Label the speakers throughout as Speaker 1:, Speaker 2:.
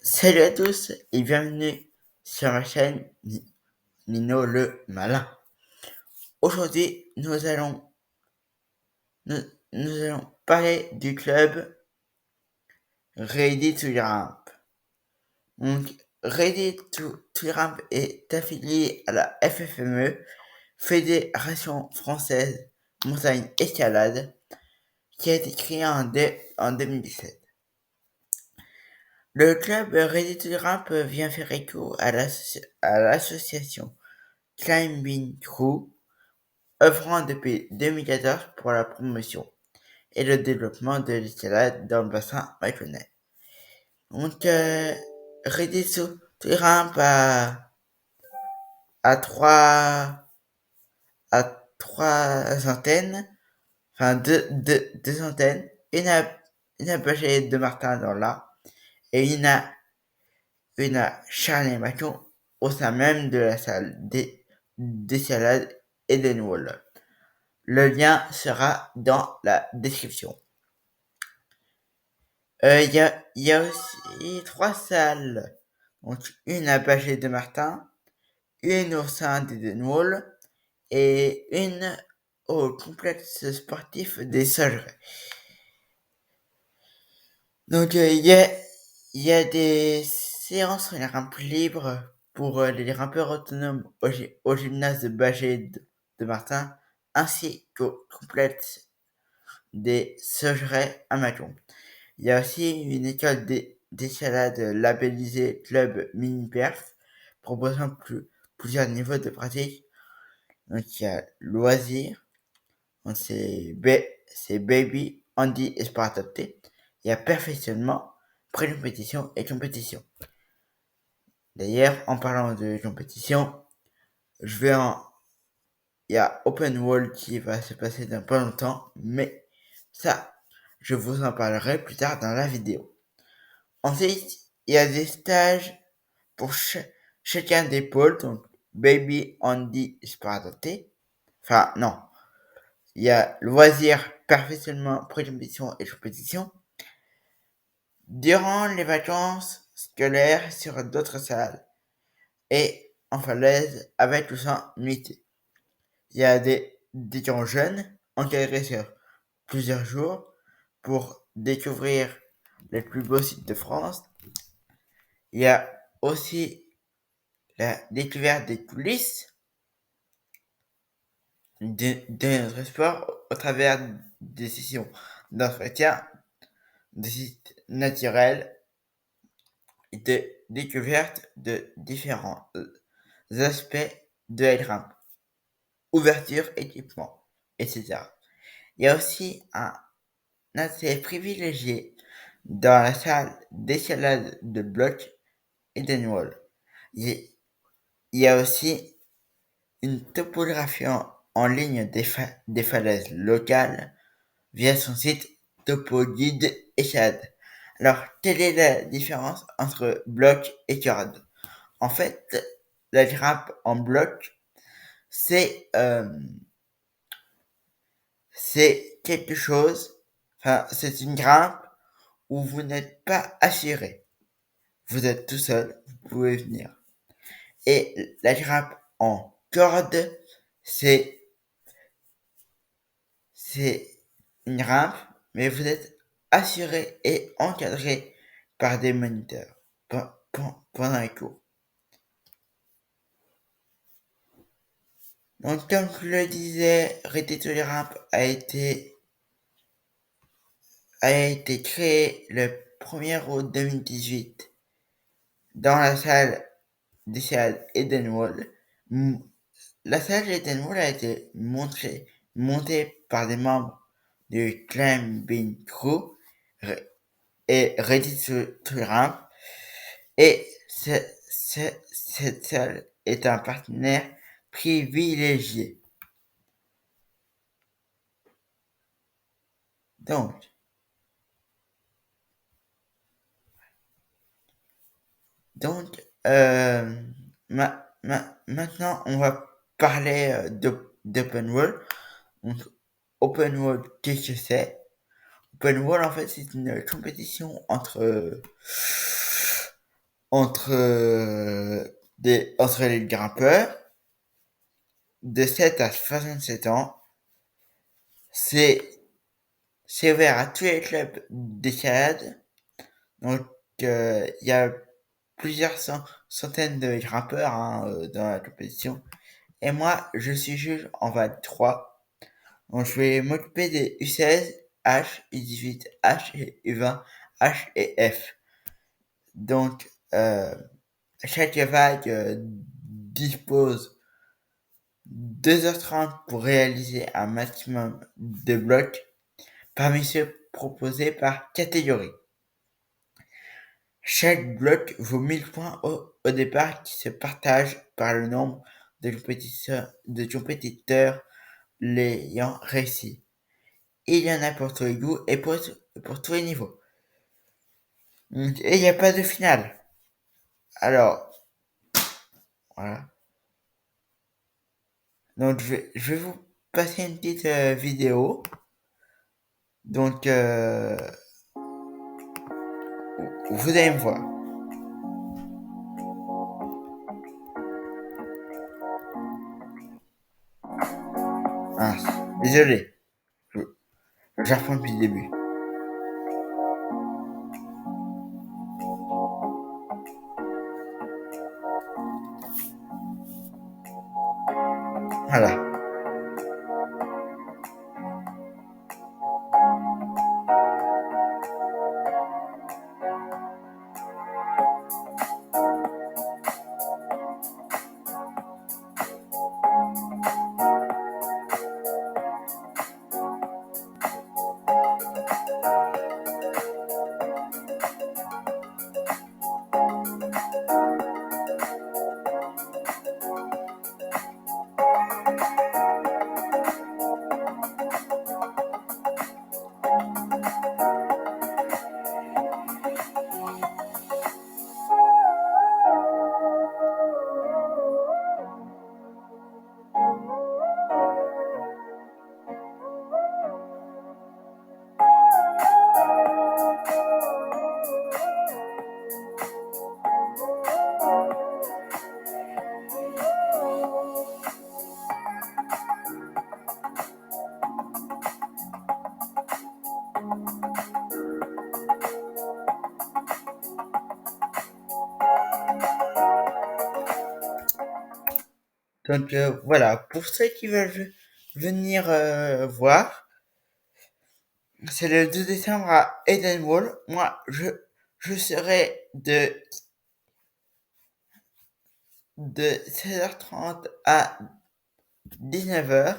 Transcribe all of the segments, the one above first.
Speaker 1: Salut à tous et bienvenue sur ma chaîne Nino le Malin. Aujourd'hui, nous allons parler du club Ready to Ramp. Donc, Ready to Ramp est affilié à la FFME, Fédération Française Montagne Escalade, qui a été créée en 2017. Le club Ready to Ramp vient faire écho à l'association Climbing Crew, œuvrant depuis 2014 pour la promotion et le développement de l'escalade dans le bassin mâconnais. Donc, Ready to Ramp à trois antennes, enfin deux antennes, une à Bagé de Martin dans l'A et une à Charles-Macon au sein même de la salle d'escalade Edenwall. Le lien sera dans la description. Il y a aussi trois salles. Donc, une à Bagé de Martin, une au sein d'Edenwall et une au complexe sportif des Solerets. Donc, il y a des séances sur les rampes libres pour les grimpeurs autonomes au gymnase de Bagé de Martin, ainsi qu'au complexe des Solerets à Macon. Il y a aussi une école d'escalade labellisée Club Mini Perf, proposant plusieurs niveaux de pratique. Donc, il y a loisirs, donc c'est baby, handi et sport adapté. Il y a perfectionnement, pré-compétition et compétition. D'ailleurs, en parlant de compétition, il y a Open Wall qui va se passer dans pas longtemps, mais ça, je vous en parlerai plus tard dans la vidéo. Ensuite, il y a des stages pour chacun des pôles, donc baby, handi, sport adapté. Enfin, non. Il y a loisirs, perfectionnement, pré-compétition et compétition. Durant les vacances scolaires sur d'autres salles et en falaise avec le sang nuité. Il y a des camps jeunes encadrés sur plusieurs jours pour découvrir les plus beaux sites de France. Il y a aussi la découverte des coulisses de notre sport au travers des sessions d'entretien, de sites naturels et de découverte de différents aspects de la rampe, ouverture, équipement, etc. Il y a aussi un accès privilégié dans la salle d'escalade de bloc Edenwall. Il y a aussi une topographie en ligne des falaises locales via son site TopoGuide Escalade. Alors, quelle est la différence entre bloc et corde? En fait, la grimpe en bloc, c'est quelque chose, enfin, c'est une grimpe où vous n'êtes pas assuré. Vous êtes tout seul, vous pouvez venir. Et la grimpe en corde, c'est une grimpe, mais vous êtes assuré et encadré par des moniteurs pendant les cours. Donc, comme je le disais, Ready to Ramp a été créé le 1er août 2018 dans la salle des salles Edenwall. La salle Edenwall a été montée par des membres du Climbing Crew et Ready to Ramp. Et cette salle est un partenaire privilégié. Donc, maintenant, on va parler d'Open Wall. Donc, Open Wall, qu'est-ce que c'est? Open Wall, en fait, c'est une compétition entre entre les grimpeurs de 7 à 67 ans. C'est c'est ouvert à tous les clubs d'escalade. Donc, il y a plusieurs centaines de grimpeurs dans la compétition. Et moi, je suis juge en VAD 3. Donc, je vais m'occuper des U16, H, U18, H et U20, H et F. Donc, chaque vague dispose 2h30 pour réaliser un maximum de blocs parmi ceux proposés par catégorie. Chaque bloc vaut 1000 points au départ qui se partagent par le nombre de compétiteurs l'ayant réussi. Il y en a pour tous les goûts et pour tous les niveaux. Et il n'y a pas de finale. Alors, voilà. Donc, je vais vous passer une petite vidéo. Donc, vous allez me voir. Ah, désolé. Je reprends depuis le début. Voilà. Donc voilà, pour ceux qui veulent venir voir, c'est le 2 décembre à Edenwall. Moi, je serai de 16h30 à 19h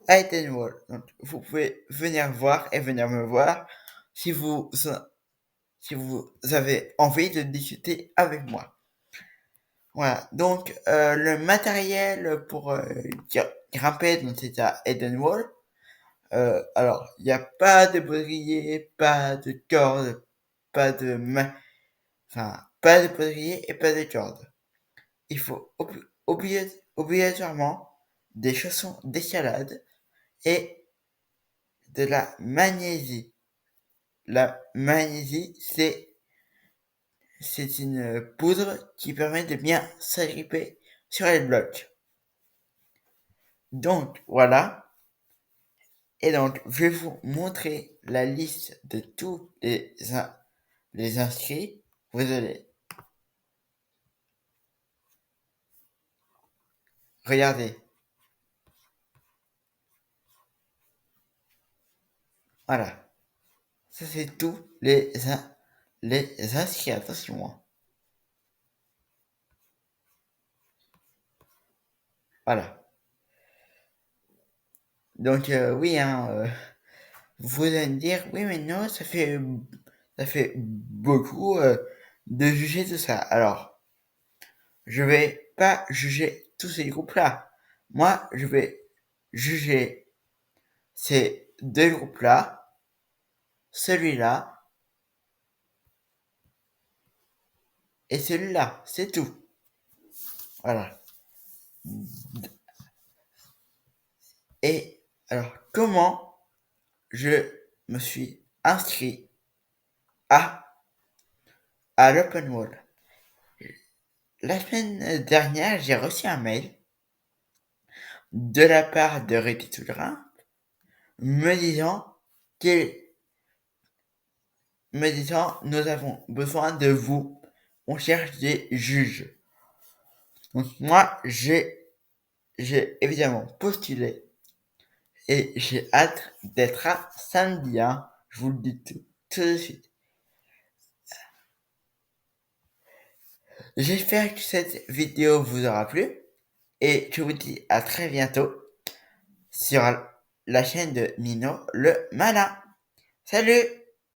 Speaker 1: à Edenwall. Donc vous pouvez venir voir et venir me voir si si vous avez envie de discuter avec moi. Voilà, donc le matériel pour grimper, donc c'est à Edenwall. Alors, il n'y a pas de baudrier, pas de corde, pas de main, enfin, pas de baudrier et pas de corde. Il faut obligatoirement des chaussons d'escalade et de la magnésie. La magnésie, c'est une poudre qui permet de bien s'agripper sur les blocs. Donc, voilà. Et donc, je vais vous montrer la liste de tous les inscrits. Vous allez regarder. Voilà. Ça, c'est tous les inscrits. Attention. Voilà. Donc, oui, vous allez me dire, oui, mais non, ça fait beaucoup de juger tout ça. Alors, je vais pas juger tous ces groupes-là. Moi, je vais juger ces deux groupes-là, celui-là et celui-là. C'est tout. Voilà. Et alors, comment je me suis inscrit à l'open wall? La semaine dernière, j'ai reçu un mail de la part de Reddit Souverain me disant qu'il me disant nous avons besoin de vous. On cherche des juges. Donc moi, j'ai évidemment postulé et j'ai hâte d'être à samedi. Hein. Je vous le dis tout de suite. J'espère que cette vidéo vous aura plu et je vous dis à très bientôt sur la chaîne de Nino le Malin. Salut!